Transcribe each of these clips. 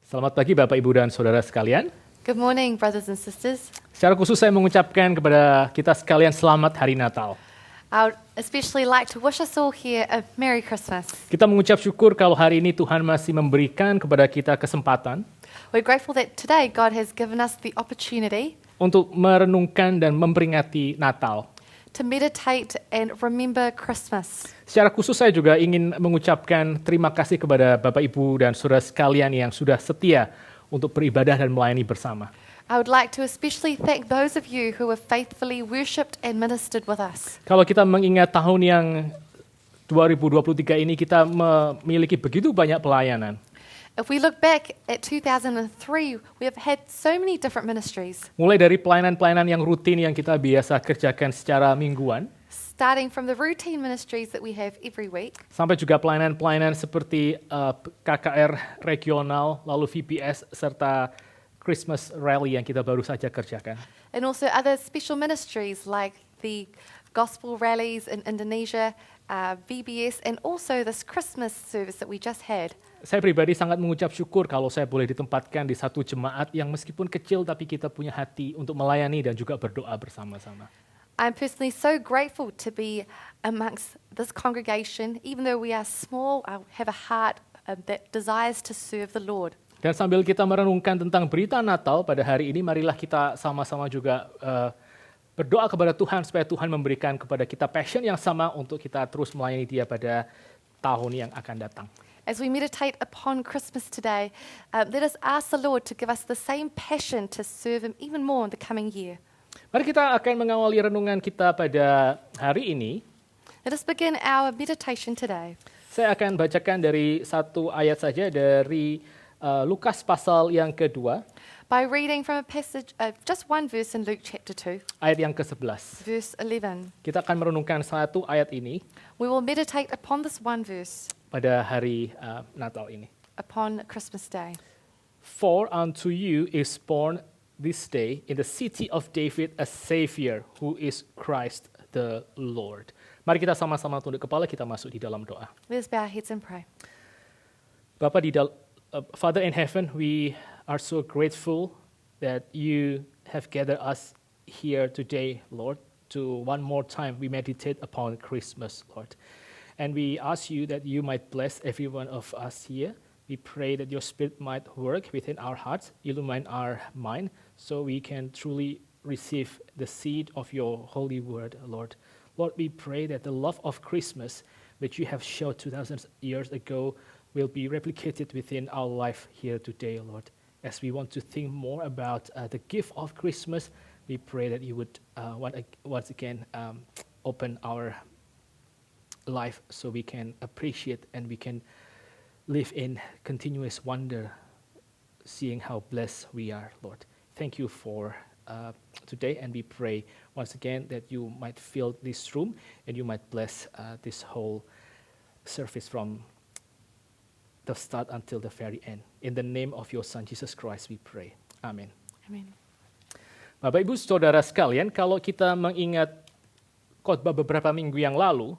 Selamat pagi Bapak, Ibu, dan Saudara sekalian. Good morning, brothers and sisters. Secara khusus saya mengucapkan kepada kita sekalian selamat Hari Natal. I would especially like to wish us all here a Merry Christmas. Kita mengucap syukur kalau hari ini Tuhan masih memberikan kepada kita kesempatan We're grateful that today God has given us the opportunity untuk merenungkan dan memperingati Natal. to meditate and remember Christmas. Secara khusus saya juga ingin mengucapkan terima kasih kepada Bapak, Ibu, dan Saudara sekalian yang sudah setia untuk beribadah dan melayani bersama. I would like to especially thank those of you who have faithfully worshipped and ministered with us. Kalau kita mengingat tahun yang 2023 ini, kita memiliki begitu banyak pelayanan. If we look back at 2003, we have had so many different ministries, Mulai dari pelayanan-pelayanan yang rutin yang kita biasa kerjakan secara mingguan, starting from the routine ministries that we have every week, sampai juga pelayanan-pelayanan seperti KKR regional, lalu VPS, serta Christmas Rally yang kita baru saja kerjakan. and also other special ministries like the gospel rallies in Indonesia, VBS, and also this Christmas service that we just had. Saya pribadi sangat mengucap syukur kalau saya boleh ditempatkan di satu jemaat yang meskipun kecil tapi kita punya hati untuk melayani dan juga berdoa bersama-sama. I'm personally so grateful to be amongst this congregation, even though we are small, I have a heart that desires to serve the Lord. Dan sambil kita merenungkan tentang berita Natal pada hari ini, marilah kita sama-sama juga berdoa kepada Tuhan supaya Tuhan memberikan kepada kita passion yang sama untuk kita terus melayani Dia pada tahun yang akan datang. As we meditate upon Christmas today, let us ask the Lord to give us the same passion to serve Him even more in the coming year. Mari kita akan mengawali renungan kita pada hari ini. Let us begin our meditation today. Saya akan bacakan dari satu ayat saja dari Lukas pasal yang kedua, By reading from a passage, just one verse in Luke chapter 2, ayat yang ke-11. verse 11. Kita akan merenungkan satu ayat ini We will meditate upon this one verse pada hari Natal ini. upon Christmas Day. For unto you is born this day in the city of David a Savior who is Christ the Lord. Mari kita sama-sama tunduk kepala, kita masuk di dalam doa. Let us bow our heads and pray. Bapa Father in heaven, we are so grateful that you have gathered us here today, Lord, to one more time we meditate upon Christmas, Lord. And we ask you that you might bless every one of us here. We pray that your Spirit might work within our hearts, illumine our mind, so we can truly receive the seed of your holy word, Lord. Lord, we pray that the love of Christmas, which you have showed 2,000 years ago, will be replicated within our life here today, Lord. As we want to think more about the gift of Christmas, we pray that you would once again open our life so we can appreciate and we can live in continuous wonder, seeing how blessed we are, Lord. Thank you for today, and we pray once again that you might fill this room and you might bless this whole service from the start until the very end. In the name of your Son, Jesus Christ, we pray. Amen. Amen. Bapak, Ibu, Saudara sekalian, kalau kita mengingat khotbah beberapa minggu yang lalu,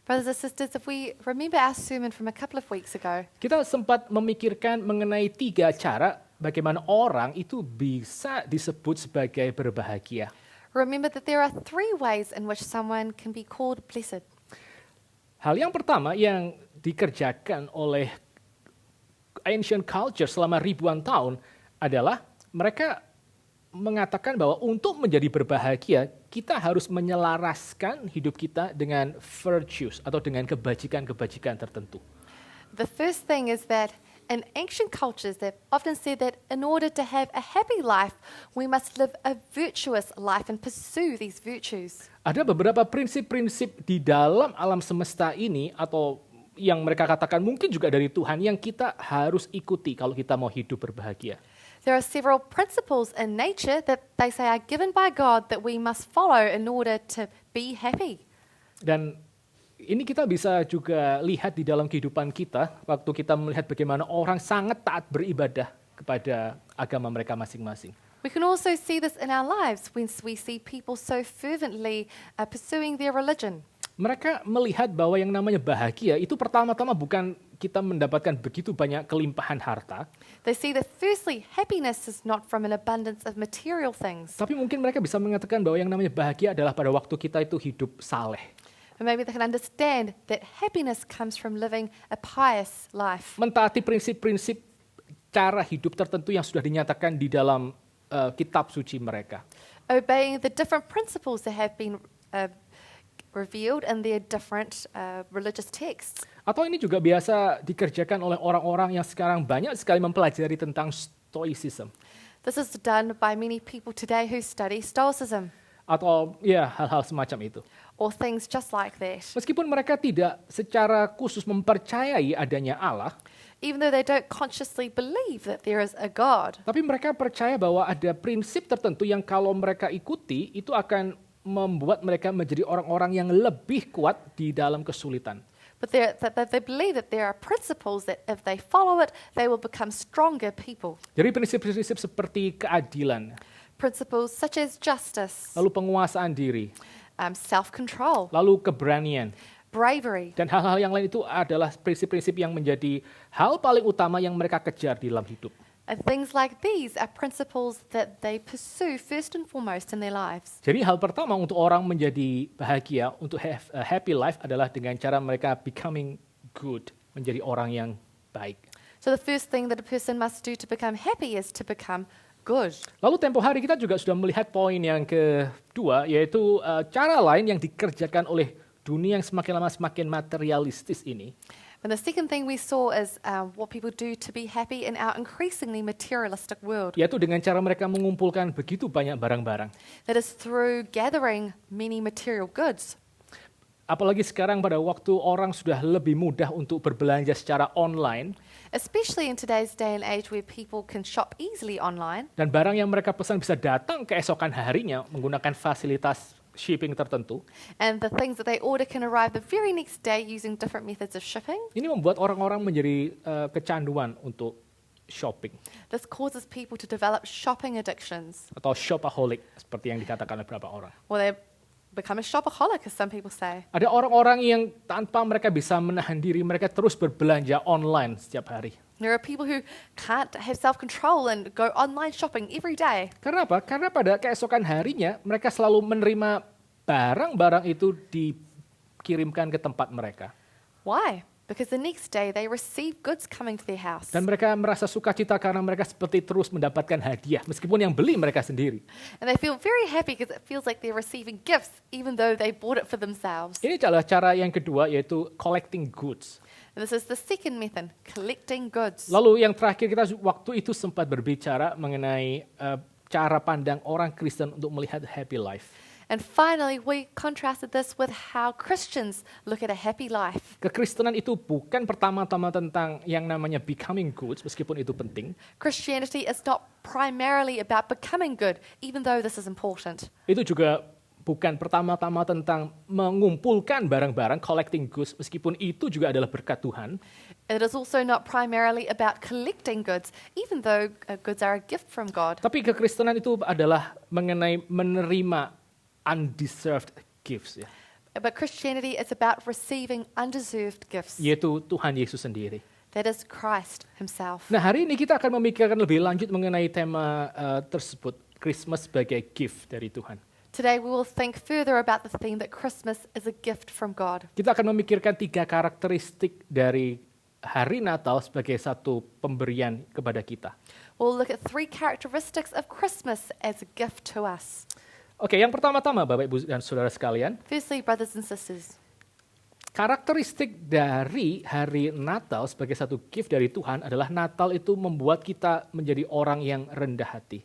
Brothers and sisters, if we remember our sermon from a couple of weeks ago, kita sempat memikirkan mengenai 3 cara bagaimana orang itu bisa disebut sebagai berbahagia. remember that there are 3 ways in which someone can be called blessed. Hal yang pertama yang dikerjakan oleh ancient culture selama ribuan tahun adalah mereka mengatakan bahwa untuk menjadi berbahagia, kita harus menyelaraskan hidup kita dengan virtues atau dengan kebajikan-kebajikan tertentu. The first thing is that in ancient cultures, they've often said that in order to have a happy life, we must live a virtuous life and pursue these virtues. Ada beberapa prinsip-prinsip di dalam alam semesta ini atau yang mereka katakan mungkin juga dari Tuhan yang kita harus ikuti kalau kita mau hidup berbahagia. There are several principles in nature that they say are given by God that we must follow in order to be happy. Dan ini kita bisa juga lihat di dalam kehidupan kita waktu kita melihat bagaimana orang sangat taat beribadah kepada agama mereka masing-masing. We can also see this in our lives when we see people so fervently pursuing their religion. Mereka melihat bahwa yang namanya bahagia itu pertama-tama bukan kita mendapatkan begitu banyak kelimpahan harta, They see that firstly, happiness is not from an abundance of material things. tapi mungkin mereka bisa mengatakan bahwa yang namanya bahagia adalah pada waktu kita itu hidup saleh, And maybe they can understand that happiness comes from living a pious life, mentaati prinsip-prinsip cara hidup tertentu yang sudah dinyatakan di dalam kitab suci mereka. obeying the different principles that have been revealed in their different religious texts. Atau ini juga biasa dikerjakan oleh orang-orang yang sekarang banyak sekali mempelajari tentang stoicism. This is done by many people today who study Stoicism Atau ya hal-hal semacam itu. or things just like that. Meskipun mereka tidak secara khusus mempercayai adanya Allah, Even though they don't consciously believe that there is a God, tapi mereka percaya bahwa ada prinsip tertentu yang kalau mereka ikuti itu akan membuat mereka menjadi orang-orang yang lebih kuat di dalam kesulitan. but they believe that there are principles that if they follow it, they will become stronger people. Jadi prinsip-prinsip seperti keadilan, Principles such as justice, lalu penguasaan diri, self-control, lalu keberanian, bravery. dan hal-hal yang lain itu adalah prinsip-prinsip yang menjadi hal paling utama yang mereka kejar di dalam hidup. And things like these are principles that they pursue first and foremost in their lives. Jadi hal pertama untuk orang menjadi bahagia, untuk have a happy life adalah dengan cara mereka becoming good, menjadi orang yang baik. So the first thing that a person must do to become happy is to become good. Lalu tempo hari kita juga sudah melihat poin yang kedua, yaitu cara lain yang dikerjakan oleh dunia yang semakin lama semakin materialistis ini. And the second thing we saw is what people do to be happy in our increasingly materialistic world. Yaitu dengan cara mereka mengumpulkan begitu banyak barang-barang. That is through gathering many material goods. Apalagi sekarang pada waktu orang sudah lebih mudah untuk berbelanja secara online, Especially in today's day and age where people can shop easily online. dan barang yang mereka pesan bisa datang keesokan harinya menggunakan fasilitas shipping tertentu. And the things that they order can arrive the very next day using different methods of shipping. Ini membuat orang-orang menjadi kecanduan untuk shopping This causes people to develop shopping addictions. atau shopaholic seperti yang dikatakan oleh beberapa orang. Or they become a shopaholic, as some people say. Ada orang-orang yang tanpa mereka bisa menahan diri, mereka terus berbelanja online setiap hari. There are people who can't have self-control and go online shopping every day. Karena apa? Karena pada keesokan harinya mereka selalu menerima barang-barang itu dikirimkan ke tempat mereka. Why? Because the next day they receive goods coming to their house. Dan mereka merasa sukacita karena mereka seperti terus mendapatkan hadiah, meskipun yang beli mereka sendiri. And they feel very happy because it feels like they're receiving gifts even though they bought it for themselves. Ini adalah cara yang kedua, yaitu collecting goods. And this is the second method, collecting goods. Lalu yang terakhir kita waktu itu sempat berbicara mengenai cara pandang orang Kristen untuk melihat happy life. And finally, we contrasted this with how Christians look at a happy life. Kekristenan itu bukan pertama-tama tentang yang namanya becoming good, meskipun itu penting. Christianity is not primarily about becoming good, even though this is important. Itu juga bukan pertama-tama tentang mengumpulkan barang-barang, collecting goods, meskipun itu juga adalah berkat Tuhan. It is also not primarily about collecting goods, even though goods are a gift from God. Tapi kekristenan itu adalah mengenai menerima undeserved gifts, ya. But Christianity is about receiving undeserved gifts. Yaitu Tuhan Yesus sendiri. That is Christ himself. Nah, hari ini kita akan memikirkan lebih lanjut mengenai tema tersebut, Christmas sebagai gift dari Tuhan. Today we will think further about the theme that Christmas is a gift from God. Kita akan memikirkan 3 karakteristik dari hari Natal sebagai satu pemberian kepada kita. We'll look at 3 characteristics of Christmas as a gift to us. Oke, yang pertama-tama Bapak Ibu dan Saudara sekalian, Firstly, brothers and sisters, karakteristik dari hari Natal sebagai satu gift dari Tuhan adalah Natal itu membuat kita menjadi orang yang rendah hati.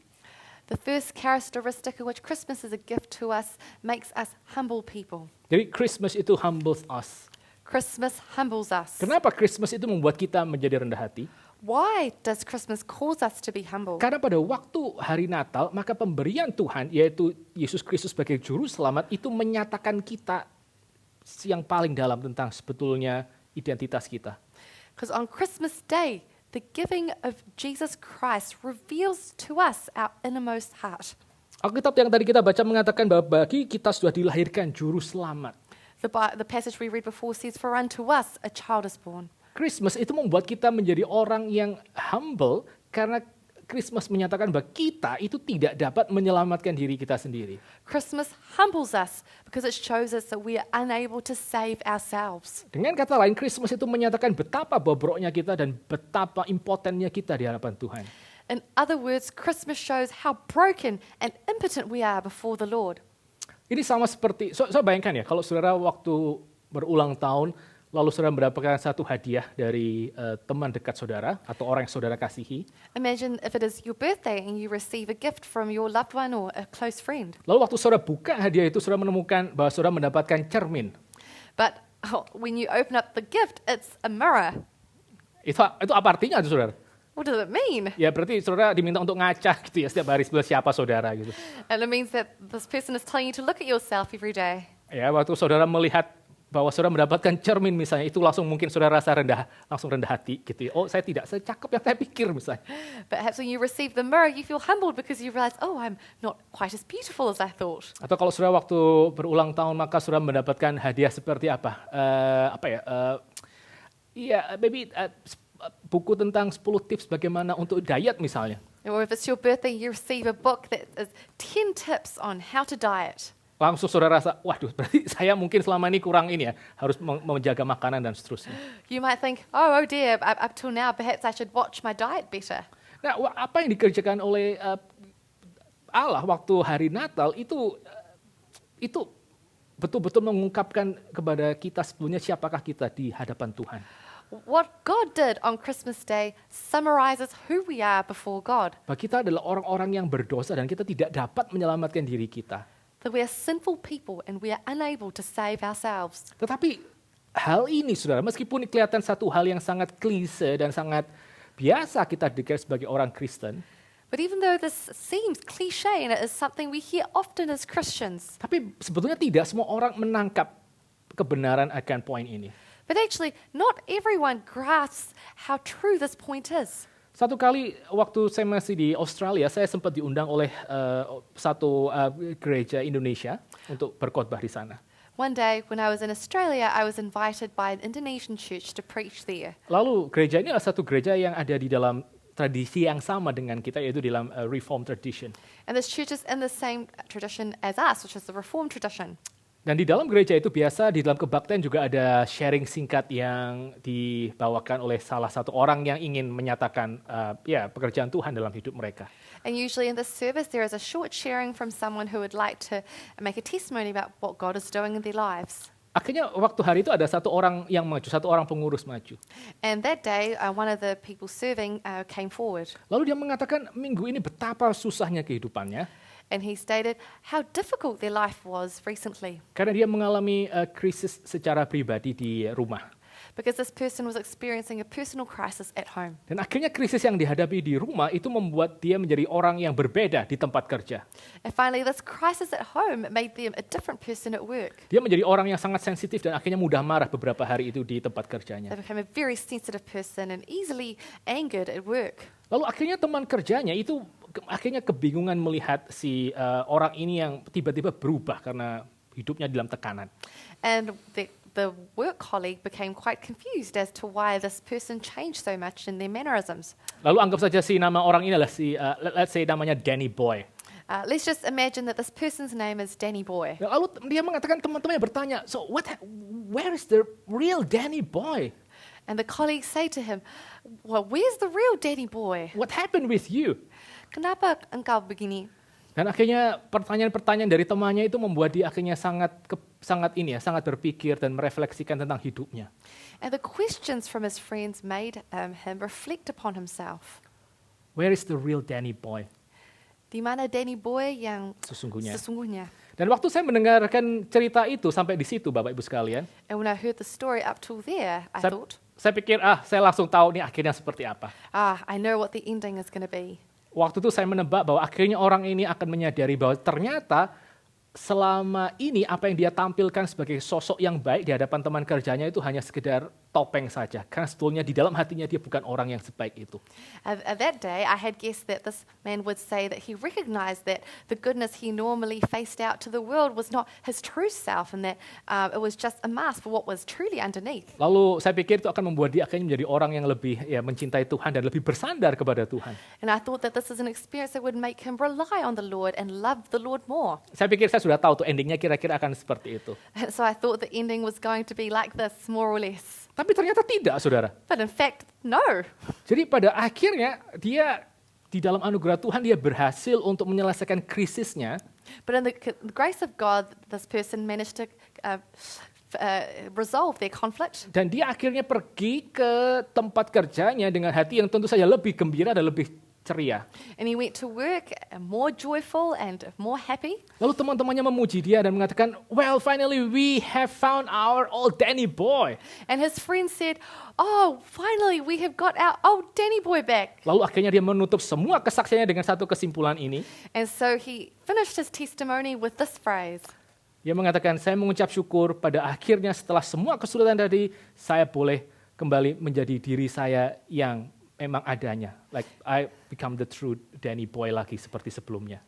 the first characteristic of which Christmas is a gift to us makes us humble people. Jadi Christmas itu humbles us. Christmas humbles us. Kenapa Christmas itu membuat kita menjadi rendah hati? Why does Christmas cause us to be humble? Karena pada waktu hari Natal, maka pemberian Tuhan, yaitu Yesus Kristus sebagai juru selamat, itu menyatakan kita yang paling dalam tentang sebetulnya identitas kita. Because on Christmas Day, the giving of Jesus Christ reveals to us our innermost heart. Alkitab yang tadi kita baca mengatakan bahwa bagi kita sudah dilahirkan juru selamat. The passage we read before says, "For unto us a child is born." Christmas itu membuat kita menjadi orang yang humble karena Christmas menyatakan bahwa kita itu tidak dapat menyelamatkan diri kita sendiri. Christmas humbles us because it shows us that we are unable to save ourselves. Dengan kata lain, Christmas itu menyatakan betapa bobroknya kita dan betapa impotennya kita di hadapan Tuhan. In other words, Christmas shows how broken and impotent we are before the Lord. Ini sama seperti, so bayangkan ya, kalau saudara waktu berulang tahun, lalu saudara mendapatkan satu hadiah dari teman dekat saudara atau orang yang saudara kasihi. Imagine if it is your birthday and you receive a gift from your loved one or a close friend. Lalu waktu saudara buka hadiah itu, saudara menemukan bahwa saudara mendapatkan cermin. But when you open up the gift, it's a mirror. Itu apa artinya tuh saudara? What does it mean? Ya berarti saudara diminta untuk ngaca gitu ya setiap hari sebelah siapa saudara gitu. And it means that this person is telling you to look at yourself every day. Ya waktu saudara melihat bahwa saudara mendapatkan cermin misalnya, itu langsung mungkin saudara rasa langsung rendah hati gitu ya. Oh saya tidak secakep yang saya pikir misalnya. Perhaps when you receive the mirror, you feel humbled because you realize, oh, I'm not quite as beautiful as I thought. Atau kalau saudara waktu berulang tahun maka saudara mendapatkan hadiah seperti apa? Maybe buku tentang 10 tips bagaimana untuk diet misalnya. Or if it's your birthday, you receive a book that is 10 tips on how to diet. Langsung saudara rasa, waduh berarti saya mungkin selama ini kurang ini ya, harus menjaga makanan dan seterusnya. You might think, oh dear, up till now, perhaps I should watch my diet better. Nah, apa yang dikerjakan oleh Allah waktu hari Natal itu betul-betul mengungkapkan kepada kita sebetulnya siapakah kita di hadapan Tuhan. What God did on Christmas Day summarizes who we are before God. Bahwa kita adalah orang-orang yang berdosa dan kita tidak dapat menyelamatkan diri kita. That we are sinful people and we are unable to save ourselves. Tetapi hal ini, saudara, meskipun kelihatan satu hal yang sangat klise dan sangat biasa kita dengar sebagai orang Kristen, But even though this seems cliche and it is something we hear often as Christians, tapi sebetulnya tidak semua orang menangkap kebenaran akan poin ini. but actually not everyone grasps how true this point is. Satu kali waktu saya masih di Australia, saya sempat diundang oleh satu gereja Indonesia untuk berkhotbah di sana. One day when I was in Australia, I was invited by an Indonesian church to preach there. Lalu gereja ini adalah satu gereja yang ada di dalam tradisi yang sama dengan kita, yaitu dalam Reform tradition. And this church is in the same tradition as us, which is the Reformed tradition. Dan di dalam gereja itu biasa di dalam kebaktian juga ada sharing singkat yang dibawakan oleh salah satu orang yang ingin menyatakan pekerjaan Tuhan dalam hidup mereka. And usually in this service there is a short sharing from someone who would like to make a testimony about what God is doing in their lives. Akhirnya waktu hari itu ada satu orang yang maju, satu orang pengurus maju. And that day one of the people serving came forward. Lalu dia mengatakan minggu ini betapa susahnya kehidupannya. And he stated how difficult their life was recently. Karena dia mengalami krisis secara pribadi di rumah. Because this person was experiencing a personal crisis at home. Dan akhirnya krisis yang dihadapi di rumah itu membuat dia menjadi orang yang berbeda di tempat kerja. And finally, this crisis at home made them a different person at work. Dia menjadi orang yang sangat sensitif dan akhirnya mudah marah beberapa hari itu di tempat kerjanya. They became a very sensitive person and easily angered at work. Lalu akhirnya teman kerjanya itu akhirnya kebingungan melihat si orang ini yang tiba-tiba berubah karena hidupnya dalam tekanan. And the work colleague became quite confused as to why this person changed so much in their mannerisms. Lalu anggap saja si nama orang ini adalah let's say namanya Danny Boy. Let's just imagine that this person's name is Danny Boy. Lalu dia mengatakan teman-temannya bertanya, so where is the real Danny Boy? And the colleagues say to him, well, where's the real Danny Boy? What happened with you? Kenapa engkau begini? Dan akhirnya pertanyaan-pertanyaan dari temannya itu membuat dia akhirnya sangat berpikir dan merefleksikan tentang hidupnya. And the questions from his friends made him reflect upon himself. Where is the real Danny Boy? Di mana Danny Boy yang Sesungguhnya. sesungguhnya? Dan waktu saya mendengarkan cerita itu sampai di situ Bapak Ibu sekalian, And when I heard the story up till there, I thought, saya pikir saya langsung tahu nih akhirnya seperti apa. I know what the ending is going to be. Waktu itu saya menebak bahwa akhirnya orang ini akan menyadari bahwa ternyata selama ini apa yang dia tampilkan sebagai sosok yang baik di hadapan teman kerjanya itu hanya sekedar topeng saja. Karena sebetulnya di dalam hatinya dia bukan orang yang sebaik itu. At that day, I had guessed that this man would say that he recognized that the goodness he normally faced out to the world was not his true self and that it was just a mask for what was truly underneath. Lalu saya pikir itu akan membuat dia akhirnya menjadi orang yang lebih mencintai Tuhan dan lebih bersandar kepada Tuhan. And I thought that this is an experience that would make him rely on the Lord and love the Lord more. Saya pikir saya sudah tahu tuh endingnya kira-kira akan seperti itu. And so I thought the ending was going to be like this, more or less. Tapi ternyata tidak, saudara. But in fact, no. Jadi pada akhirnya dia di dalam anugerah Tuhan dia berhasil untuk menyelesaikan krisisnya. But in the grace of God, this person managed to resolve their conflict. Dan dia akhirnya pergi ke tempat kerjanya dengan hati yang tentu saja lebih gembira dan lebih ceria. And he went to work more joyful and more happy. Lalu teman-temannya memuji dia dan mengatakan, well, finally we have found our old Danny boy. And his friend said, oh, finally we have got our old Danny boy back. Lalu akhirnya dia menutup semua kesaksiannya dengan satu kesimpulan ini. And so he finished his testimony with this phrase. Dia mengatakan, saya mengucap syukur pada akhirnya setelah semua kesulitan tadi, saya boleh kembali menjadi diri saya yang memang adanya. Like I become the true Danny boy lagi seperti sebelumnya.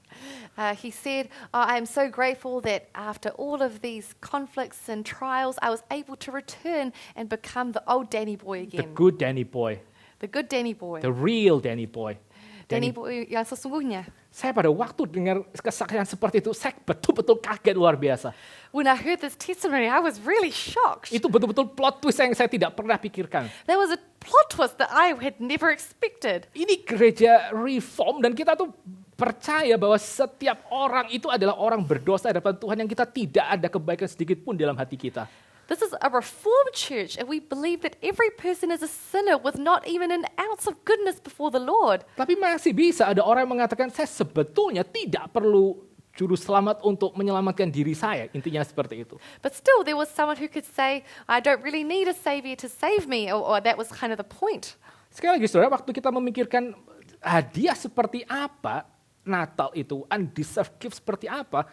He said, I am so grateful that after all of these conflicts and trials, I was able to return and become the old Danny boy The again. good Danny boy. The good Danny boy. The real Danny boy. Danny boy yang sesungguhnya. Saya pada waktu dengar kesaksian seperti itu, saya betul-betul kaget luar biasa. When I heard this testimony, I was really shocked. Itu betul-betul plot twist yang saya tidak pernah pikirkan. There was a plot twist that I had never expected. Ini gereja reform dan kita tuh percaya bahwa setiap orang itu adalah orang berdosa di hadapan Tuhan yang kita tidak ada kebaikan sedikit pun dalam hati kita. This is a reformed church, and we believe that every person is a sinner with not even an ounce of goodness before the Lord. Tapi masih bisa ada orang yang mengatakan saya sebetulnya tidak perlu juru selamat untuk menyelamatkan diri saya. Intinya seperti itu. But still, there was someone who could say, I don't really need a savior to save me, or that was kind of the point. Sekali lagi saudara, waktu kita memikirkan hadiah seperti apa, Natal itu, undeserved gift seperti apa,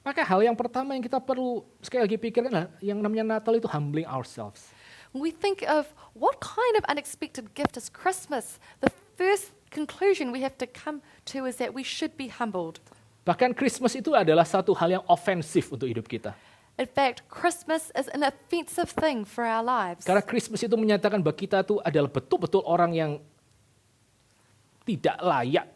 maka hal yang pertama yang kita perlu sekali lagi pikirkan adalah yang namanya Natal itu humbling ourselves. When we think of what kind of unexpected gift is Christmas, the first conclusion we have to come to is that we should be humbled. Bahkan Christmas itu adalah satu hal yang ofensif untuk hidup kita. In fact, Christmas is an offensive thing for our lives. Karena Christmas itu menyatakan bahwa kita itu adalah betul-betul orang yang tidak layak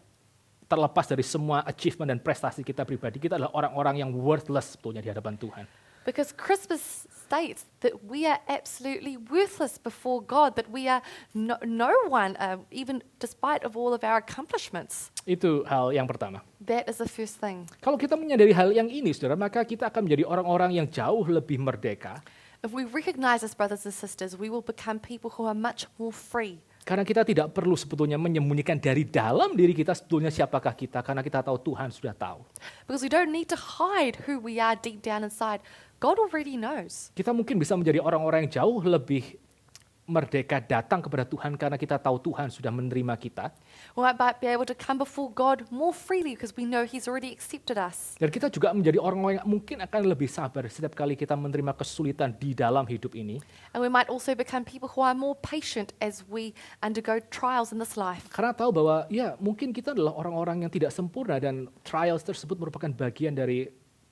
terlepas dari semua achievement dan prestasi kita pribadi. Kita adalah orang-orang yang worthless sebetulnya di hadapan Tuhan. Because Christmas states that we are absolutely worthless before God, that we are no one, even despite of all of our accomplishments. Itu hal yang pertama. That is the first thing. Kalau kita menyadari hal yang ini, saudara, maka kita akan menjadi orang-orang yang jauh lebih merdeka. If we recognize as brothers and sisters, we will become people who are much more free. Karena kita tidak perlu sebetulnya menyembunyikan dari dalam diri kita sebetulnya siapakah kita. Karena kita tahu Tuhan sudah tahu. Because we don't need to hide who we are deep down inside. God already knows. Kita mungkin bisa menjadi orang-orang yang jauh lebih merdeka datang kepada Tuhan karena kita tahu Tuhan sudah menerima kita. We might be able to come before God more freely because we know He's already accepted us. Dan kita juga menjadi orang-orang yang mungkin akan lebih sabar setiap kali kita menerima kesulitan di dalam hidup ini. And we might also become people who are more patient as we undergo trials in this life. Karena tahu bahwa ya mungkin kita adalah orang-orang yang tidak sempurna dan trials tersebut merupakan bagian dari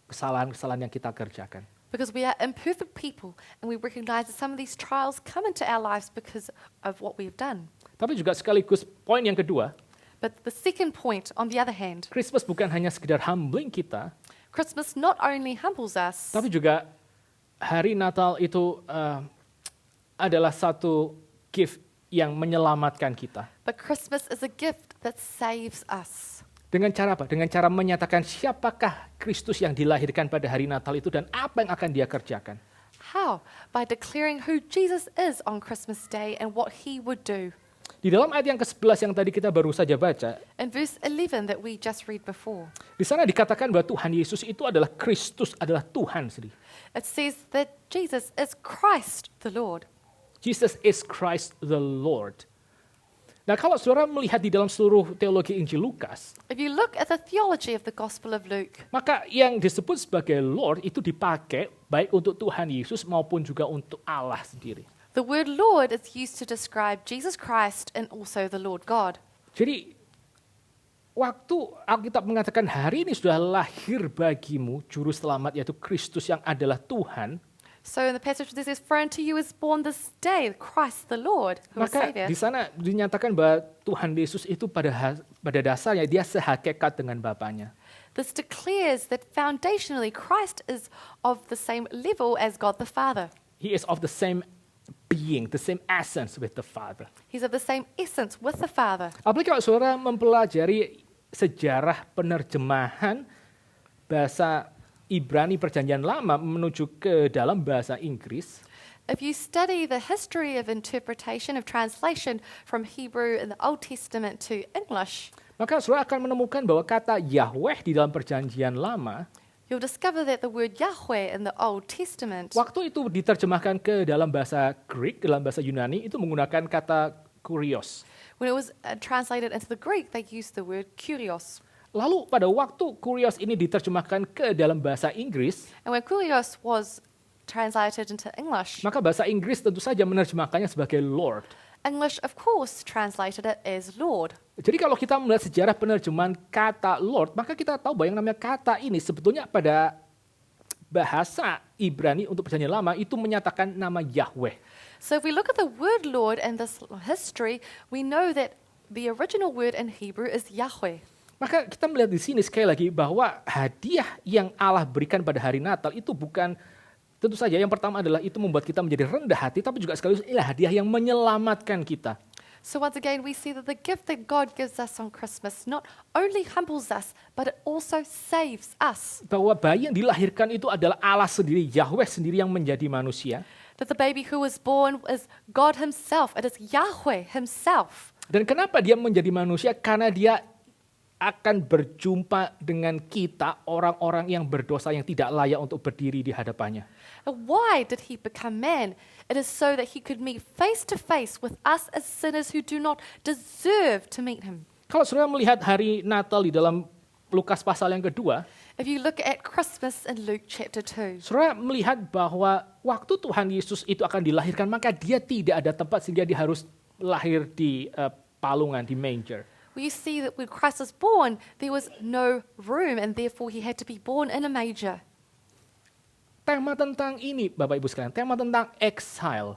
kesalahan-kesalahan yang kita kerjakan. Because we are imperfect people and we recognize that some of these trials come into our lives because of what we have done. Tapi juga sekaligus poin yang kedua, But the second point, on the other hand, Christmas bukan hanya sekedar humbling kita, Christmas not only humbles us, tapi juga hari Natal itu adalah satu gift yang menyelamatkan kita. but Christmas is a gift that saves us. Dengan cara apa? Dengan cara menyatakan siapakah Kristus yang dilahirkan pada hari Natal itu dan apa yang akan dia kerjakan. How? By declaring who Jesus is on Christmas Day and what He would do. Di dalam ayat yang ke-11 yang tadi kita baru saja baca, In verse 11 that we just read before, di sana dikatakan bahwa Tuhan Yesus itu adalah Kristus, adalah Tuhan sendiri. it says that Jesus is Christ the Lord. Jesus is Christ the Lord. Nah, kalau saudara melihat di dalam seluruh teologi Injil Lukas, If you look at the theology of the Gospel of Luke, maka yang disebut sebagai Lord itu dipakai baik untuk Tuhan Yesus maupun juga untuk Allah sendiri. the The word Lord is used to describe Jesus Christ and also the Lord God. Jadi waktu Alkitab mengatakan hari ini sudah lahir bagimu juru selamat yaitu Kristus yang adalah Tuhan, So in the passage this says, "For unto you is born this day Christ the Lord, who is maka Savior." di sana dinyatakan bahwa Tuhan Yesus itu pada dasarnya dia sehakikat dengan Bapanya. This declares that foundationally Christ is of the same level as God the Father. He is of the same being, the same essence with the Father. He's of the same essence with the Father. Apalagi kalau saudara mempelajari sejarah penerjemahan bahasa Ibrani Perjanjian Lama menuju ke dalam bahasa Inggris, If you study the history of interpretation of translation from Hebrew in the Old Testament to English, maka saudara akan menemukan bahwa kata Yahweh di dalam Perjanjian Lama, you'll discover that the word Yahweh in the Old Testament, waktu itu diterjemahkan ke dalam bahasa Greek, dalam bahasa Yunani, itu menggunakan kata kurios. when it was translated into the Greek, they used the word kurios. Lalu pada waktu kurios ini diterjemahkan ke dalam bahasa Inggris, And when kurios was translated into English, maka bahasa Inggris tentu saja menerjemahkannya sebagai Lord. English, of course, translated it as Lord. Jadi kalau kita melihat sejarah penerjemahan kata Lord, maka kita tahu bahwa yang namanya kata ini sebetulnya pada bahasa Ibrani untuk Perjanjian Lama itu menyatakan nama Yahweh. So if we look at the word Lord in this history, we know that the original word in Hebrew is Yahweh. Maka kita melihat di sini sekali lagi bahwa hadiah yang Allah berikan pada hari Natal itu bukan, tentu saja yang pertama adalah itu membuat kita menjadi rendah hati, tapi juga sekaligus inilah hadiah yang menyelamatkan kita. So once again, we see that the gift that God gives us on Christmas not only humbles us, but it also saves us. Bahwa bayi yang dilahirkan itu adalah Allah sendiri, Yahweh sendiri yang menjadi manusia. That the baby who was born is God himself. It is Yahweh himself. Dan kenapa dia menjadi manusia? Karena dia akan berjumpa dengan kita, orang-orang yang berdosa yang tidak layak untuk berdiri di hadapannya. And why did he become man? It is so that he could meet face to face with us as sinners who do not deserve to meet him. Kalau saudara melihat hari Natal di dalam Lukas pasal yang kedua, If you look at Christmas in Luke chapter 2, saudara melihat bahwa waktu Tuhan Yesus itu akan dilahirkan, maka dia tidak ada tempat sehingga dia harus lahir di palungan, di manger. we see that when Christ was born, there was no room and therefore he had to be born in a manger. Tema tentang ini, Bapak Ibu sekalian, tema tentang exile,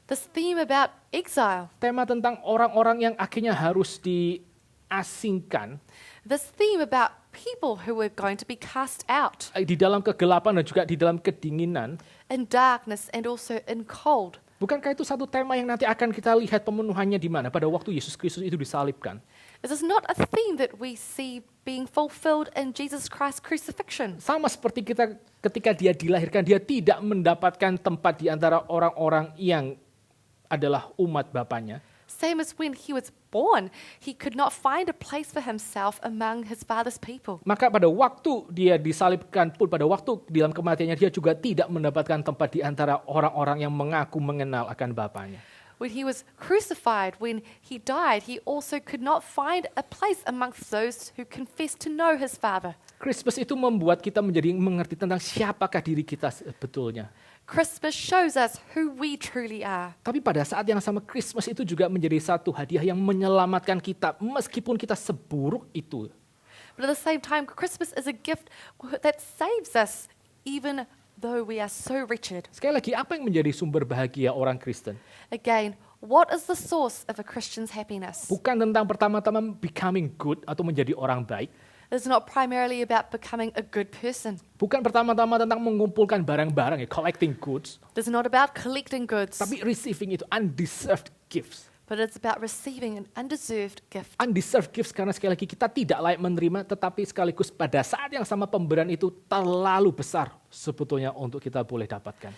This theme about exile, tema tentang orang-orang yang akhirnya harus diasingkan this theme about people who were going to be cast out di dalam kegelapan dan juga di dalam kedinginan. in darkness and also in cold. Bukankah itu satu tema yang nanti akan kita lihat pemenuhannya di mana pada waktu Yesus Kristus itu disalibkan? This is not a theme that we see being fulfilled in Jesus Christ's crucifixion. Sama seperti kita ketika dia dilahirkan, dia tidak mendapatkan tempat di antara orang-orang yang adalah umat Bapaknya. Same as when he was born, he could not find a place for himself among his father's people. Maka pada waktu dia disalibkan pun, pada waktu di dalam kematiannya, dia juga tidak mendapatkan tempat di antara orang-orang yang mengaku mengenal akan Bapaknya. When he was crucified, when he died, he also could not find a place amongst those who confessed to know his father. Christmas itu membuat kita menjadi mengerti tentang siapakah diri kita sebetulnya. Christmas shows us who we truly are. Tapi pada saat yang sama, Christmas itu juga menjadi satu hadiah yang menyelamatkan kita meskipun kita seburuk itu. But at the same time, Christmas is a gift that saves us even though we are so wretched. Sekali lagi, apa yang menjadi sumber bahagia orang Kristen? Again, what is the source of a Christian's happiness? Bukan tentang pertama-tama becoming good atau menjadi orang baik. It's not primarily about becoming a good person. Bukan pertama-tama tentang mengumpulkan barang-barang, collecting goods. It's not about collecting goods, Tapi receiving itu undeserved gifts. but it's about receiving an undeserved gift. Undeserved gifts karena sekali lagi kita tidak layak menerima, tetapi sekaligus pada saat yang sama pemberian itu terlalu besar sebetulnya untuk kita boleh dapatkan.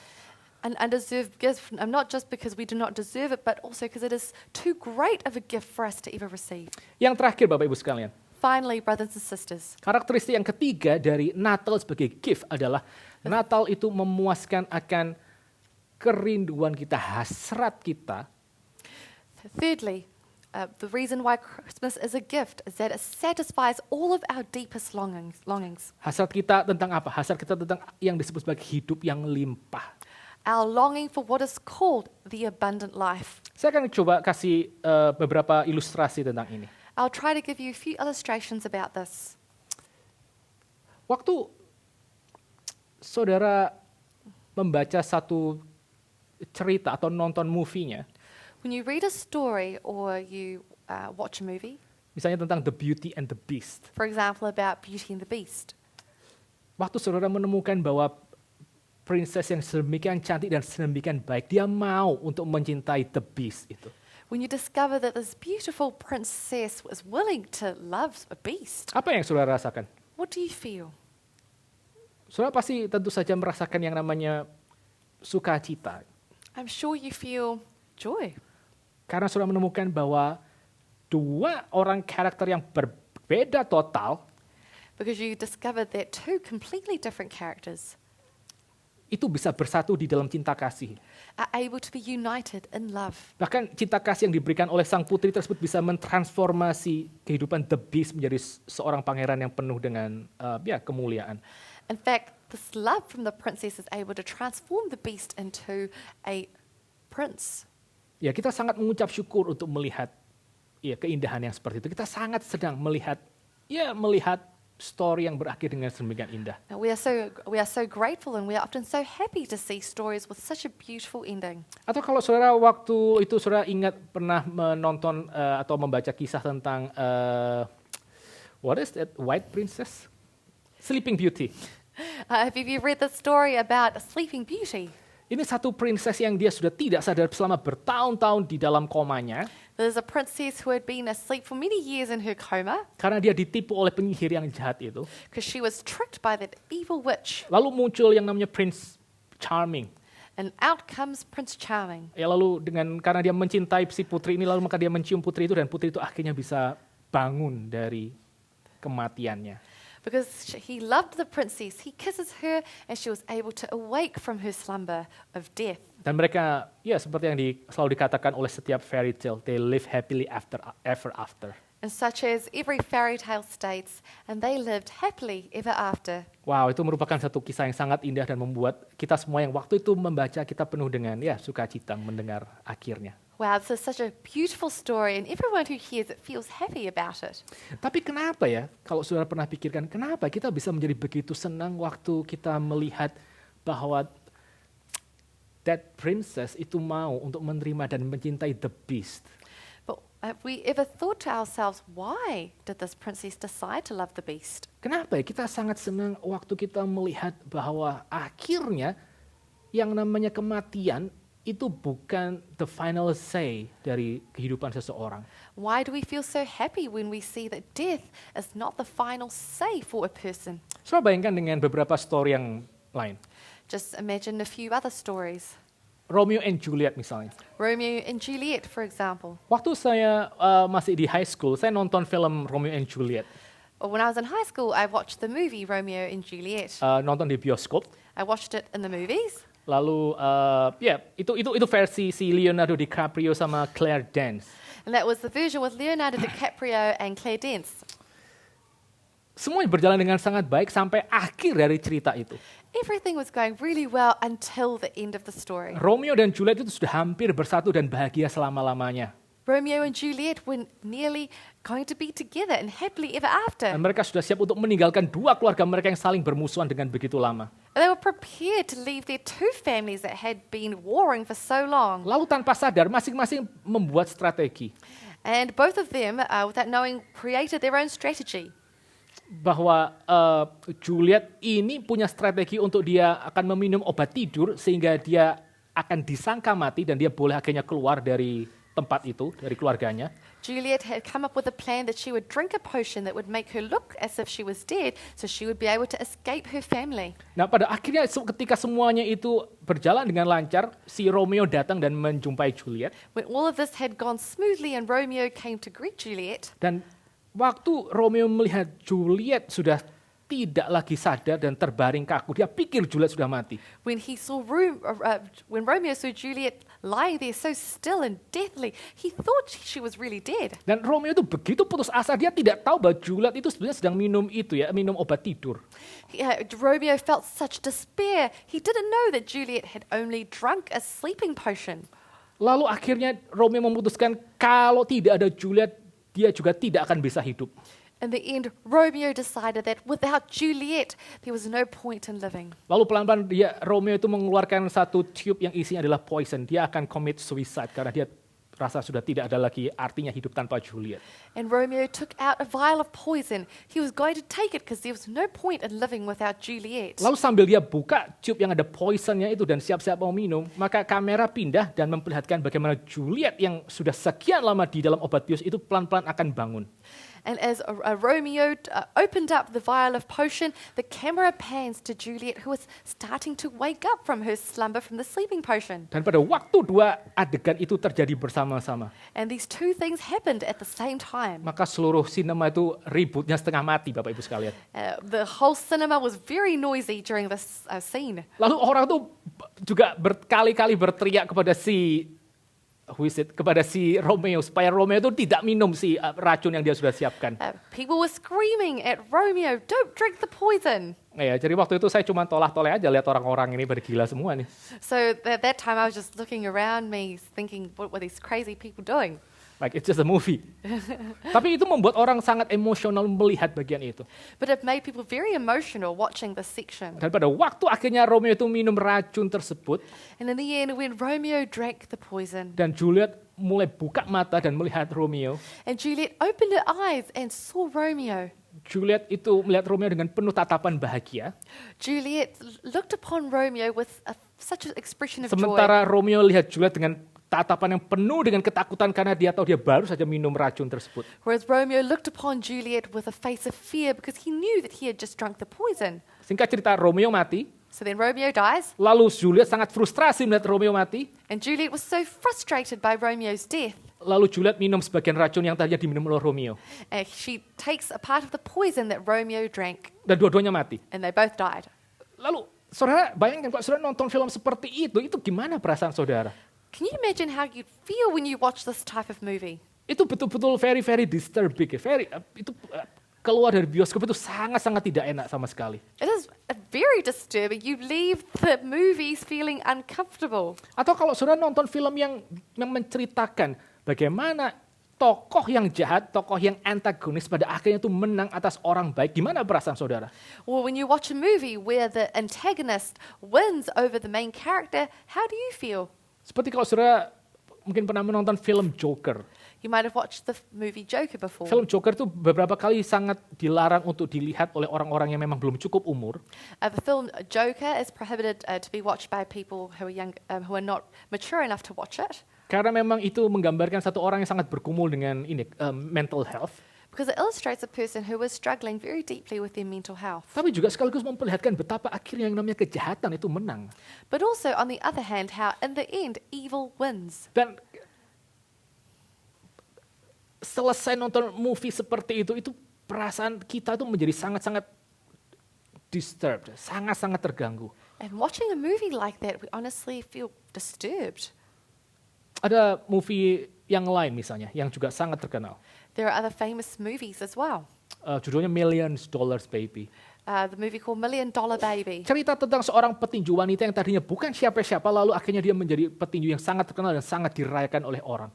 An undeserved gift, not just because we do not deserve it, but also because it is too great of a gift for us to ever receive. Yang terakhir Bapak Ibu sekalian, Finally, brothers and sisters, karakteristik yang ketiga dari Natal sebagai gift adalah Natal itu memuaskan akan kerinduan kita, hasrat kita. thirdly, the reason why Christmas is a gift is that it satisfies all of our deepest longings. Hasrat kita tentang apa? Hasrat kita tentang yang disebut sebagai hidup yang limpah. our longing for what is called the abundant life. Saya akan coba kasih beberapa ilustrasi tentang ini. I'll try to give you a few illustrations about this. Waktu saudara membaca satu cerita atau nonton movie-nya, When you read a story or you watch a movie, misalnya tentang The Beauty and the Beast, for example, about Beauty and the Beast, waktu saudara menemukan bahwa princess yang sedemikian cantik dan sedemikian baik, dia mau untuk mencintai the beast itu. when you discover that this beautiful princess was willing to love a beast, Apa yang saudara rasakan? what do you feel? Saudara pasti tentu saja merasakan yang namanya sukacita. I'm sure you feel joy Karena saudara menemukan bahwa dua orang karakter yang berbeda total, because you discovered that two completely different characters itu bisa bersatu di dalam cinta kasih. are able to be united in love. Bahkan cinta kasih yang diberikan oleh sang putri tersebut bisa mentransformasi kehidupan the beast menjadi seorang pangeran yang penuh dengan kemuliaan. In fact, this love from the princess is able to transform the beast into a prince. Ya, kita sangat mengucap syukur untuk melihat keindahan yang seperti itu. Kita sangat sedang melihat story yang berakhir dengan sedemikian indah. Now, we are so grateful and we are often so happy to see stories with such a beautiful ending. Atau kalau saudara waktu itu saudara ingat pernah menonton atau membaca kisah tentang what is that White Princess? Sleeping Beauty. Have you read the story about Sleeping Beauty? Ini satu princess yang dia sudah tidak sadar selama bertahun-tahun di dalam komanya There's a princess who had been asleep for many years in her coma karena dia ditipu oleh penyihir yang jahat itu. because she was tricked by that evil witch. Lalu muncul yang namanya Prince Charming. And out comes Prince Charming. Ya, lalu karena dia mencintai si putri ini, lalu maka dia mencium putri itu dan putri itu akhirnya bisa bangun dari kematiannya. Because he loved the princess, he kisses her and she was able to awake from her slumber of death. Dan mereka, seperti yang selalu dikatakan oleh setiap fairy tale, they live happily ever after. And such as every fairy tale states, and they lived happily ever after. Wow, itu merupakan satu kisah yang sangat indah dan membuat kita semua yang waktu itu membaca, kita penuh dengan sukacita mendengar akhirnya. Wow, this is such a beautiful story, and everyone who hears it feels happy about it. Tapi kenapa kalau saudara pernah pikirkan, kenapa kita bisa menjadi begitu senang waktu kita melihat bahwa that princess itu mau untuk menerima dan mencintai the beast? But have we ever thought to ourselves, why did this princess decide to love the beast? Kenapa kita sangat senang waktu kita melihat bahwa akhirnya yang namanya kematian itu bukan the final say dari kehidupan seseorang. Why do we feel so happy when we see that death is not the final say for a person? Coba bayangkan dengan beberapa story yang lain. Just imagine a few other stories. Romeo and Juliet misalnya. Romeo and Juliet, for example. Waktu saya masih di high school, saya nonton film Romeo and Juliet. Or when I was in high school, I watched the movie Romeo and Juliet. Nonton di bioskop. I watched it in the movies. Lalu, itu versi si Leonardo DiCaprio sama Claire Danes. And that was the version with Leonardo DiCaprio and Claire Danes. Semuanya berjalan dengan sangat baik sampai akhir dari cerita itu. Everything was going really well until the end of the story. Romeo dan Juliet itu sudah hampir bersatu dan bahagia selama-lamanya. Romeo and Juliet were nearly going to be together and happily ever after. Dan mereka sudah siap untuk meninggalkan dua keluarga mereka yang saling bermusuhan dengan begitu lama. They were prepared to leave their two families that had been warring for so long. Lalu tanpa sadar, masing-masing membuat strategi. And both of them, without knowing, created their own strategy. Bahwa Juliet ini punya strategi untuk dia akan meminum obat tidur sehingga dia akan disangka mati dan dia boleh akhirnya keluar dari tempat itu, dari keluarganya. Juliet had come up with a plan that she would drink a potion that would make her look as if she was dead, so she would be able to escape her family. Nah, pada akhirnya ketika semuanya itu berjalan dengan lancar, si Romeo datang dan menjumpai Juliet. When all of this had gone smoothly and Romeo came to greet Juliet, Dan waktu Romeo melihat Juliet sudah tidak lagi sadar dan terbaring kaku, dia pikir Juliet sudah mati. when Romeo saw Juliet lying there so still and deathly. He thought she was really dead. Dan Romeo itu begitu putus asa, dia tidak tahu bahwa Juliet itu sebenarnya sedang minum minum obat tidur. Romeo felt such despair. He didn't know that Juliet had only drunk a sleeping potion. Lalu akhirnya Romeo memutuskan kalau tidak ada Juliet, dia juga tidak akan bisa hidup. In the end, Romeo decided that without Juliet, there was no point in living. Lalu pelan-pelan Romeo itu mengeluarkan satu tube yang isinya adalah poison. Dia akan commit suicide karena dia rasa sudah tidak ada lagi artinya hidup tanpa Juliet. And Romeo took out a vial of poison. He was going to take it because there was no point in living without Juliet. Lalu sambil dia buka tube yang ada poisonnya itu dan siap-siap mau minum, maka kamera pindah dan memperlihatkan bagaimana Juliet yang sudah sekian lama di dalam obat bius itu pelan-pelan akan bangun. And as Romeo opened up the vial of potion, the camera pans to Juliet, who was starting to wake up from her slumber from the sleeping potion. Dan pada waktu dua adegan itu terjadi bersama-sama, And these two things happened at the same time. maka seluruh sinema itu ributnya setengah mati, Bapak Ibu sekalian. The whole cinema was very noisy during this scene. Lalu orang tuh juga berkali-kali berteriak kepada kepada si Romeo supaya Romeo itu tidak minum si racun yang dia sudah siapkan. People were screaming at Romeo, "Don't drink the poison." Ya, jadi waktu itu saya cuma toleh-toleh aja lihat orang-orang ini bergila semua nih. So at that time I was just looking around me thinking, what were these crazy people doing? Like it's just a movie. Tapi itu membuat orang sangat emosional melihat bagian itu. But it made people very emotional watching this section. Dan pada waktu akhirnya Romeo itu minum racun tersebut, And in the end, when Romeo drank the poison, dan Juliet mulai buka mata dan melihat Romeo, and Juliet opened her eyes and saw Romeo, Juliet itu melihat Romeo dengan penuh tatapan bahagia. Juliet looked upon Romeo with such an expression of joy. Sementara Romeo lihat Juliet dengan tatapan yang penuh dengan ketakutan karena dia tahu dia baru saja minum racun tersebut. Whereas Romeo looked upon Juliet with a face of fear because he knew that he had just drunk the poison. Singkat cerita, Romeo mati. So then Romeo dies, Lalu Juliet sangat frustrasi melihat Romeo mati. and Juliet was so frustrated by Romeo's death. Lalu Juliet minum sebagian racun yang tadinya diminum oleh Romeo. And she takes a part of the poison that Romeo drank, Dan dua-duanya mati. and they both died. Lalu saudara bayangkan kalau saudara nonton film seperti itu gimana perasaan saudara? Can you imagine how you'd feel when you watch this type of movie? Itu betul-betul very disturbing. Keluar dari bioskop itu sangat-sangat tidak enak sama sekali. It is very disturbing. You leave the movies feeling uncomfortable. Atau kalau saudara nonton film yang menceritakan bagaimana tokoh yang jahat, tokoh yang antagonis pada akhirnya itu menang atas orang baik, gimana perasaan saudara? Or when you watch a movie where the antagonist wins over the main character, how do you feel? Seperti kalau saudara mungkin pernah menonton film Joker. You might have watched the movie Joker before. Film Joker itu beberapa kali sangat dilarang untuk dilihat oleh orang-orang yang memang belum cukup umur. The film Joker is prohibited to be watched by people who are young, who are not mature enough to watch it. Karena memang itu menggambarkan satu orang yang sangat bergumul dengan mental health. Because it illustrates a person who was struggling very deeply with their mental health. Tapi juga sekaligus memperlihatkan betapa akhirnya yang namanya kejahatan itu menang. But also, on the other hand, how in the end, evil wins. Dan selesai nonton movie seperti itu perasaan kita tuh menjadi sangat-sangat disturbed, sangat-sangat terganggu. And watching a movie like that, we honestly feel disturbed. Ada movie yang lain misalnya, yang juga sangat terkenal. There are other famous movies as well. Judulnya Millions Dollars Baby. The movie called $1 Million Baby. Cerita tentang seorang petinju wanita yang tadinya bukan siapa-siapa, lalu akhirnya dia menjadi petinju yang sangat terkenal dan sangat dirayakan oleh orang.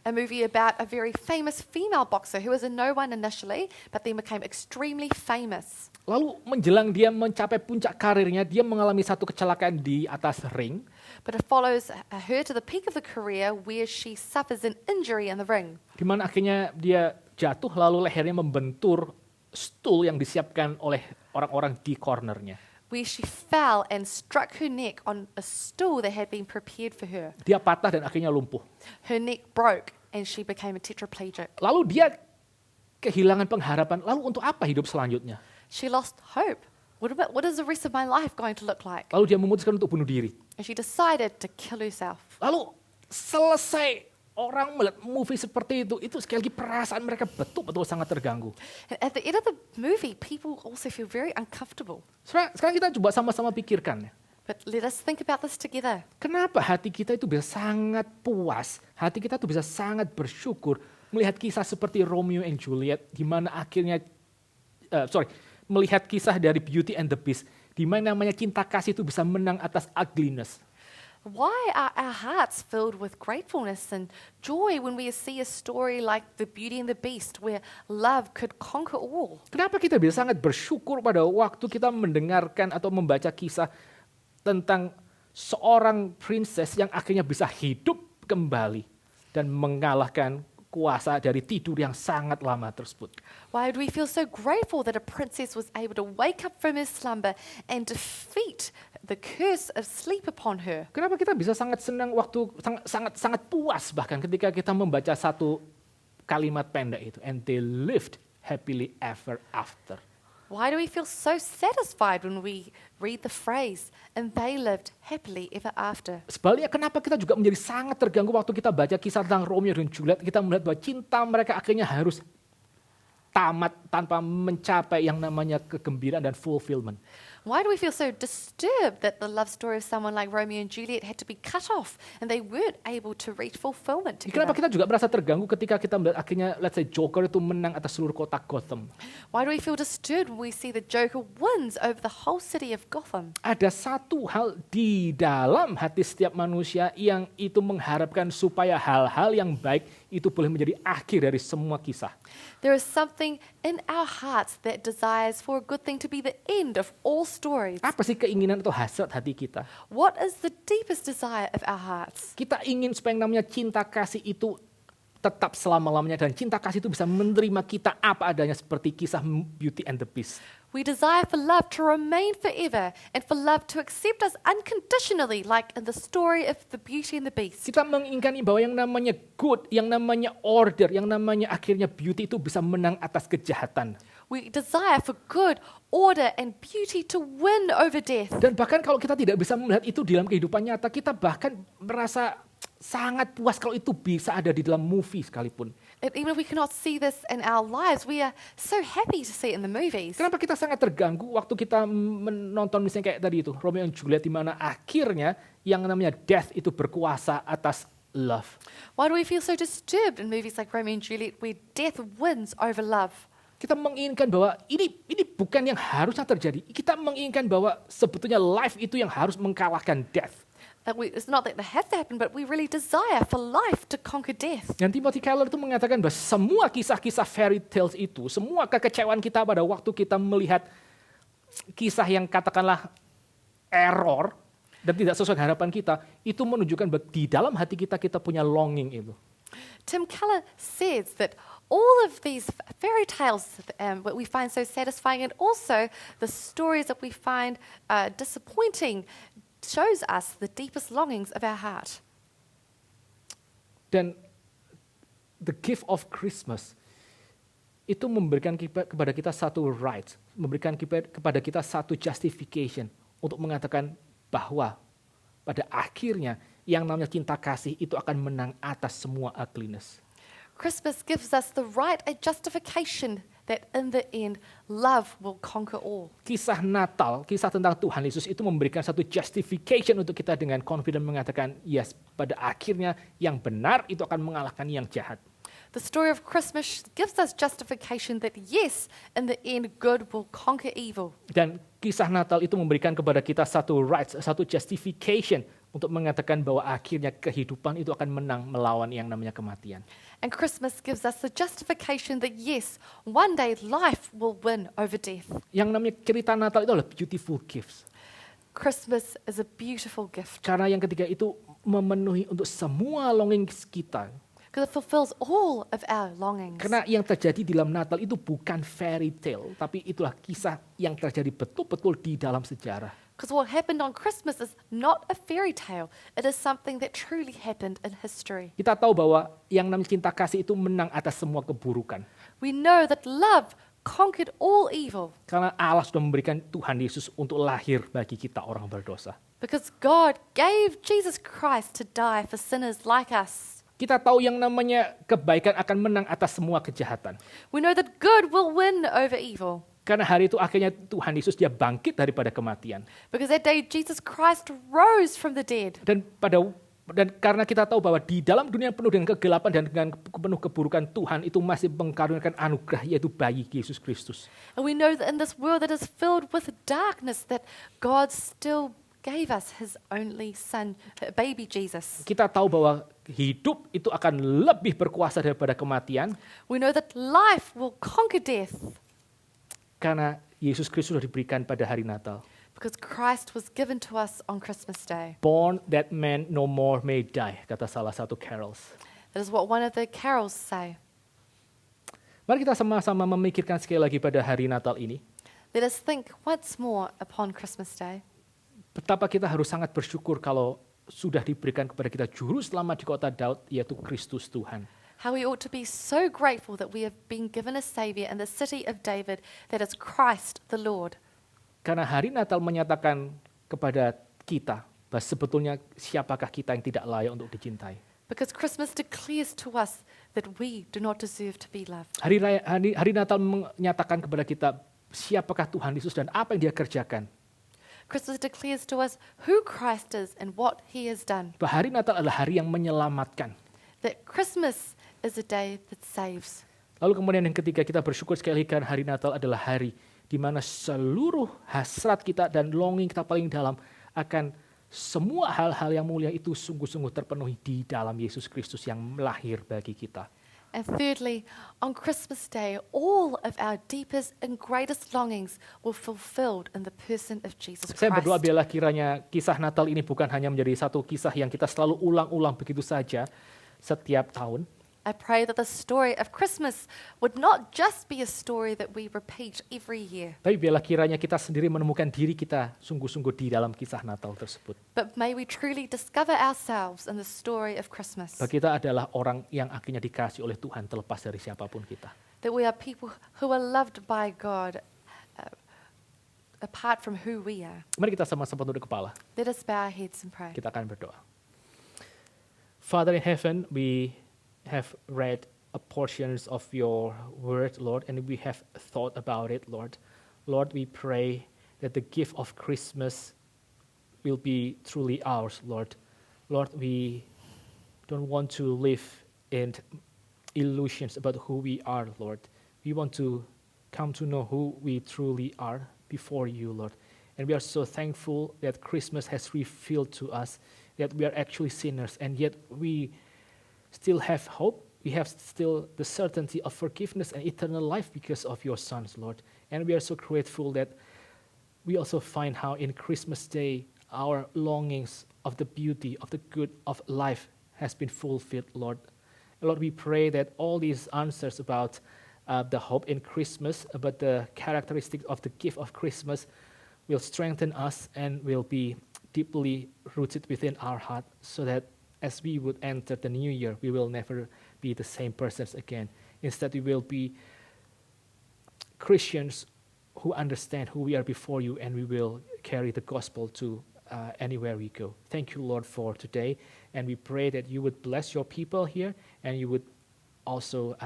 A movie about a very famous female boxer who was a no one initially, but then became extremely famous. Lalu menjelang dia mencapai puncak karirnya, dia mengalami satu kecelakaan di atas ring. But it follows her to the peak of the career where she suffers an injury in the ring. Di mana akhirnya dia jatuh lalu lehernya membentur stool yang disiapkan oleh orang-orang di cornernya. Where she fell and struck her neck on a stool that had been prepared for her. Dia patah dan akhirnya lumpuh. Her neck broke and she became a tetraplegic. Lalu dia kehilangan pengharapan. Lalu untuk apa hidup selanjutnya? She lost hope. What is the rest of my life going to look like? Lalu dia memutuskan untuk bunuh diri. And she decided to kill herself. Lalu selesai orang melihat movie seperti itu sekali lagi perasaan mereka betul-betul sangat terganggu. And at the end of the movie, people also feel very uncomfortable. Sekarang kita coba sama-sama pikirkan. But let us think about this together. Kenapa hati kita itu bisa sangat puas, hati kita itu bisa sangat bersyukur melihat kisah seperti Romeo and Juliet, di mana akhirnya, melihat kisah dari Beauty and the Beast, di mana namanya cinta kasih itu bisa menang atas ugliness. Why are our hearts filled with gratefulness and joy when we see a story like The Beauty and the Beast, where love could conquer all? Kenapa kita bisa sangat bersyukur pada waktu kita mendengarkan atau membaca kisah tentang seorang princess yang akhirnya bisa hidup kembali dan mengalahkan kuasa dari tidur yang sangat lama tersebut. Why do we feel so grateful that a princess was able to wake up from her slumber and defeat the curse of sleep upon her? Kenapa kita bisa sangat senang waktu sangat puas bahkan ketika kita membaca satu kalimat pendek itu, and they lived happily ever after. Why do we feel so satisfied when we read the phrase, and they lived happily ever after? Sebaliknya, kenapa kita juga menjadi sangat terganggu waktu kita baca kisah tentang Romeo dan Juliet, kita melihat bahwa cinta mereka akhirnya harus tamat tanpa mencapai yang namanya kegembiraan dan fulfillment. Why do we feel so disturbed that the love story of someone like Romeo and Juliet had to be cut off and they weren't able to reach fulfillment Kenapa together? kita juga merasa terganggu ketika kita melihat akhirnya, let's say, Joker itu menang atas seluruh kota Gotham? Why do we feel disturbed when we see the Joker wins over the whole city of Gotham? Ada satu hal di dalam hati setiap manusia yang itu mengharapkan supaya hal-hal yang baik itu boleh menjadi akhir dari semua kisah. There is something in our hearts that desires for a good thing to be the end of all stories. Apa sih keinginan atau hasrat hati kita? What is the deepest desire of our hearts? Kita ingin supaya yang namanya cinta kasih itu tetap selama-lamanya, dan cinta kasih itu bisa menerima kita apa adanya seperti kisah Beauty and the Beast. We desire for love to remain forever and for love to accept us unconditionally, like in the story of the Beauty and the Beast. Kita menginginkan bahwa yang namanya good, yang namanya order, yang namanya akhirnya beauty itu bisa menang atas kejahatan. We desire for good, order, and beauty to win over death. Dan bahkan kalau kita tidak bisa melihat itu di dalam kehidupan nyata, kita bahkan merasa sangat puas kalau itu bisa ada di dalam movie sekalipun. And even if we cannot see this in our lives, we are so happy to see it in the movies. Kenapa kita sangat terganggu waktu kita menonton misalnya kayak tadi itu, Romeo and Juliet, di mana akhirnya yang namanya death itu berkuasa atas love. Why do we feel so disturbed in movies like Romeo and Juliet, where death wins over love? Kita menginginkan bahwa ini bukan yang harusnya terjadi. Kita menginginkan bahwa sebetulnya life itu yang harus mengalahkan death. It's not that has to happen, but we really desire for life to conquer death. Dan Timothy Keller itu mengatakan bahwa semua kisah-kisah fairy tales itu, semua kekecewaan kita pada waktu kita melihat kisah yang katakanlah error dan tidak sesuai harapan kita, itu menunjukkan bahwa di dalam hati kita punya longing itu. Tim Keller says that all of these fairy tales that we find so satisfying, and also the stories that we find disappointing, shows us the deepest longings of our heart. Dan the gift of Christmas itu memberikan kepada kita satu right, memberikan kepada kita satu justification untuk mengatakan bahwa pada akhirnya yang namanya cinta kasih itu akan menang atas semua ugliness. Christmas gives us the right, a justification that in the end, love will conquer all. Kisah Natal, kisah tentang Tuhan Yesus itu memberikan satu justification untuk kita dengan confident mengatakan, yes, pada akhirnya yang benar itu akan mengalahkan yang jahat. The story of Christmas gives us justification that yes, in the end, good will conquer evil. Dan kisah Natal itu memberikan kepada kita satu rights, satu justification untuk mengatakan bahwa akhirnya kehidupan itu akan menang melawan yang namanya kematian. And Christmas gives us the justification that yes, one day life will win over death. Yang namanya cerita Natal itu adalah beautiful gifts. Christmas is a beautiful gift Karena yang ketiga itu memenuhi untuk semua longing kita. because it fulfills all of our longings. Karena yang terjadi di dalam Natal itu bukan fairy tale, tapi itulah kisah yang terjadi betul-betul di dalam sejarah. Because what happened on Christmas is not a fairy tale. It is something that truly happened in history. Kita tahu bahwa yang namanya cinta kasih itu menang atas semua keburukan. We know that love conquered all evil Karena Allah sudah memberikan Tuhan Yesus untuk lahir bagi kita orang berdosa. because God gave Jesus Christ to die for sinners like us. Kita tahu yang namanya kebaikan akan menang atas semua kejahatan. We know that good will win over evil. Karena hari itu akhirnya Tuhan Yesus dia bangkit daripada kematian. Because that day Jesus Christ rose from the dead. Dan karena kita tahu bahwa di dalam dunia penuh dengan kegelapan dan dengan penuh keburukan, Tuhan itu masih mengkaruniakan anugerah, yaitu bayi Yesus Kristus. And we know that in this world that is filled with darkness, that God still gave us his only son, baby Jesus. Kita tahu bahwa hidup itu akan lebih berkuasa daripada kematian. We know that life will conquer death. Karena Yesus Kristus sudah diberikan pada hari Natal. Because Christ was given to us on Christmas Day. Born that man no more may die, kata salah satu carols. That is what one of the carols say. Mari kita sama-sama memikirkan sekali lagi pada hari Natal ini. Let us think once more upon Christmas Day. Betapa kita harus sangat bersyukur kalau sudah diberikan kepada kita juru selamat di kota Daud, yaitu Kristus Tuhan. How we ought to be so grateful that we have been given a Savior in the city of David, that is Christ the Lord. Karena hari Natal menyatakan kepada kita bahwa sebetulnya siapakah kita yang tidak layak untuk dicintai. Because Christmas declares to us that we do not deserve to be loved. Hari Natal menyatakan kepada kita siapakah Tuhan Yesus dan apa yang dia kerjakan. Christmas declares to us who Christ is and what he has done. Bahwa hari Natal adalah hari yang menyelamatkan. That Christmas is a day that saves. Lalu kemudian yang ketiga, kita bersyukur sekali karena hari Natal adalah hari di mana seluruh hasrat kita dan longing kita paling dalam akan semua hal-hal yang mulia itu sungguh-sungguh terpenuhi di dalam Yesus Kristus yang lahir bagi kita. And thirdly, on Christmas Day, all of our deepest and greatest longings were fulfilled in the person of Jesus Saya berdoa Christ. biarlah kiranya kisah Natal ini bukan hanya menjadi satu kisah yang kita selalu ulang-ulang begitu saja setiap tahun. I pray that the story of Christmas would not just be a story that we repeat every year, Tapi biarlah kiranya kita sendiri menemukan diri kita sungguh-sungguh di dalam kisah Natal tersebut. but may we truly discover ourselves in the story of Christmas. Bahwa kita adalah orang yang akhirnya dikasih oleh Tuhan terlepas dari siapapun kita. That we are people who are loved by God apart from who we are. Mari kita sama-sama tunduk kepala. Let us bow our heads and pray. Kita akan berdoa. Father in heaven, we have read a portions of your word, Lord, and we have thought about it, Lord. Lord, we pray that the gift of Christmas will be truly ours, Lord. Lord, we don't want to live in illusions about who we are, Lord. We want to come to know who we truly are before you, Lord. And we are so thankful that Christmas has revealed to us that we are actually sinners, and yet we still have hope. We have still the certainty of forgiveness and eternal life because of your sons, Lord. And we are so grateful that we also find how in Christmas Day our longings of the beauty, of the good of life has been fulfilled, Lord. Lord, we pray that all these answers about the hope in Christmas, about the characteristics of the gift of Christmas will strengthen us and will be deeply rooted within our heart, so that as we would enter the new year, we will never be the same persons again. Instead, we will be Christians who understand who we are before you, and we will carry the gospel to anywhere we go. Thank you, Lord, for today, and we pray that you would bless your people here, and you would also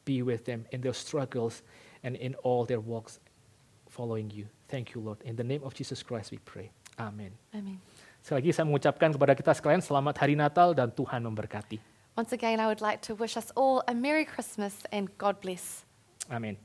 be with them in their struggles and in all their walks following you. Thank you, Lord. In the name of Jesus Christ we pray. Amen. Amen. Sekali lagi saya mengucapkan kepada kita sekalian selamat Hari Natal dan Tuhan memberkati. Once again, I would like to wish us all a Merry Christmas and God bless. Amin.